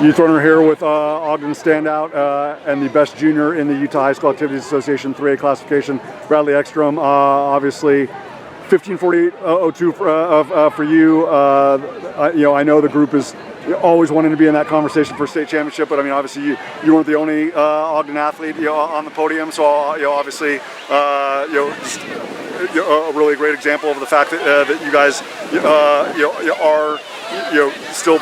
Youth runner here with Ogden standout and the best junior in the Utah High School Activities Association 3A classification, Bradley Ekstrom. Obviously, 15:48:02 for you. I know the group is always wanting to be in that conversation for state championship, but I mean, obviously, you weren't the only Ogden athlete on the podium. So, obviously, just, a really great example of the fact that that you guys, are still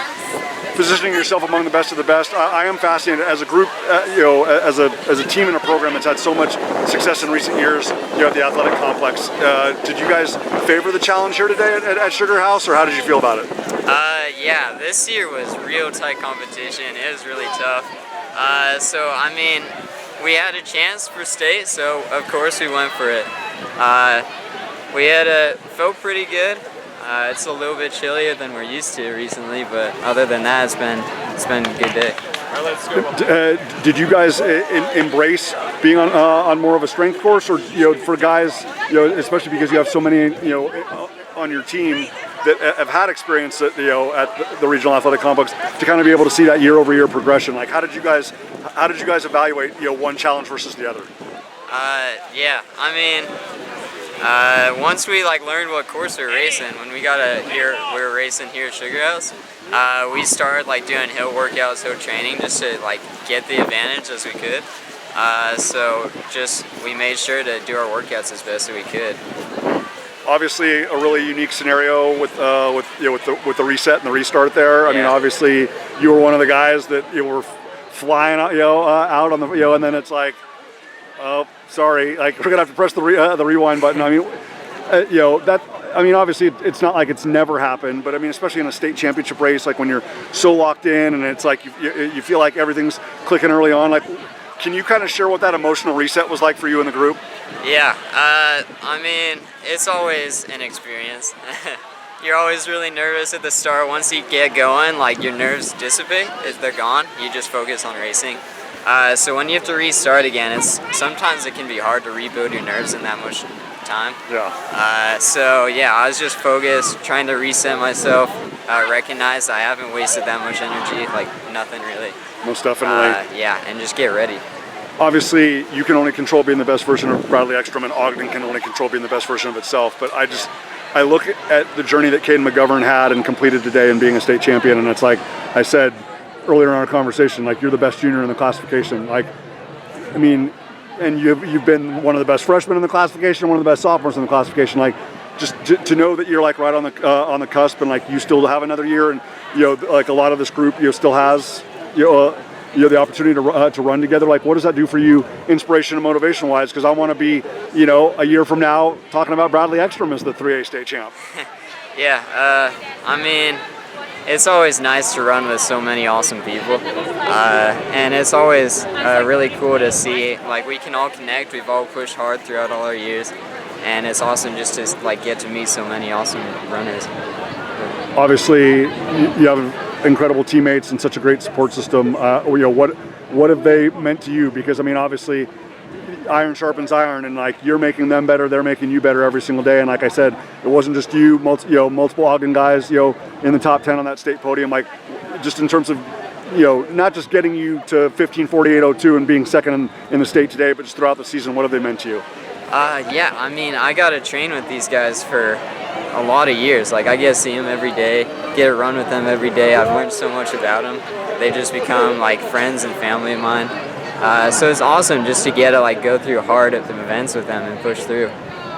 positioning yourself among the best of the best. I am fascinated as a group, as a team and a program that's had so much success in recent years, at the athletic complex. Did you guys favor the challenge here today at Sugar House, or how did you feel about it? Yeah, this year was real tight competition. It was really tough. So I mean, we had a chance for state, so of course we went for it. Felt pretty good. It's a little bit chillier than we're used to recently, but other than that, it's been a good day. All right, let's go. Did you guys embrace being on more of a strength course, or for guys, especially because you have so many on your team that have had experience at the regional athletic complex, to kind of be able to see that year-over-year progression? Like, how did you guys evaluate one challenge versus the other? Yeah, I mean, once we learned what course we were racing, when we were racing here at Sugar House, we started doing hill workouts, hill training, just to get the advantage as we could. So we made sure to do our workouts as best as we could. Obviously, a really unique scenario with the reset and the restart there. I mean, obviously, you were one of the guys that were flying out on the and then it's like, oh, sorry, we're gonna have to press the rewind button. I mean, obviously, it's not like it's never happened, but I mean, especially in a state championship race, when you're so locked in and it's like you feel like everything's clicking early on. Can you kind of share what that emotional reset was like for you and the group? Yeah, I mean, it's always an experience. You're always really nervous at the start. Once you get going, your nerves dissipate. They're gone. You just focus on racing. So when you have to restart again, sometimes it can be hard to rebuild your nerves in that much time. Yeah. So yeah, I was just focused, trying to reset myself, recognize I haven't wasted that much energy, nothing really. Most definitely. Yeah, and just get ready. Obviously, you can only control being the best version of Bradley Ekstrom, and Ogden can only control being the best version of itself. But I look at the journey that Caden McGovern had and completed today in being a state champion, and it's like I said earlier in our conversation, you're the best junior in the classification. I mean, and you've been one of the best freshmen in the classification, one of the best sophomores in the classification. Just to know that you're right on the cusp, and you still have another year, and a lot of this group still has the opportunity to run together. What does that do for you, inspiration and motivation wise? Because I want to be a year from now talking about Bradley Ekstrom as the 3A state champ. Yeah, I mean, it's always nice to run with so many awesome people, and it's always really cool to see we can all connect. We've all pushed hard throughout all our years, and it's awesome just to get to meet so many awesome runners. Obviously, you have incredible teammates and such a great support system. What have they meant to you? Because I mean, obviously, iron sharpens iron, and you're making them better, they're making you better every single day. And like I said, it wasn't just you, multiple Ogden guys, in the top 10 on that state podium. Just in terms of, not just getting you to 15:48:02 and being second in the state today, but just throughout the season, what have they meant to you? Yeah, I mean, I got to train with these guys for a lot of years. I get to see them every day, get to run with them every day. I've learned so much about them. They just become friends and family of mine. So it's awesome just to get to go through hard at the events with them and push through.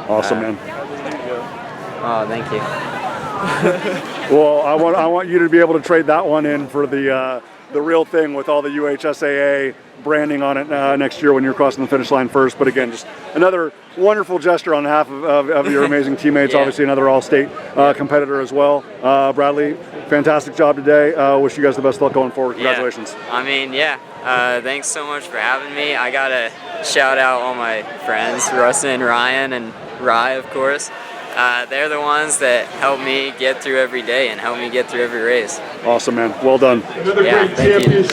Awesome, man. Oh, thank you. Well, I want you to be able to trade that one in for the real thing with all the UHSAA branding on it next year when you're crossing the finish line first. But again, just another wonderful gesture on behalf of your amazing teammates. Yeah. Obviously another all-state competitor as well. Bradley, fantastic job today. Wish you guys the best luck going forward. Congratulations. Yeah. I mean, thanks so much for having me. I gotta shout out all my friends, Russ and Ryan and Rye, of course. They're the ones that help me get through every day and help me get through every race. Awesome, man. Well done. Yeah, thank you.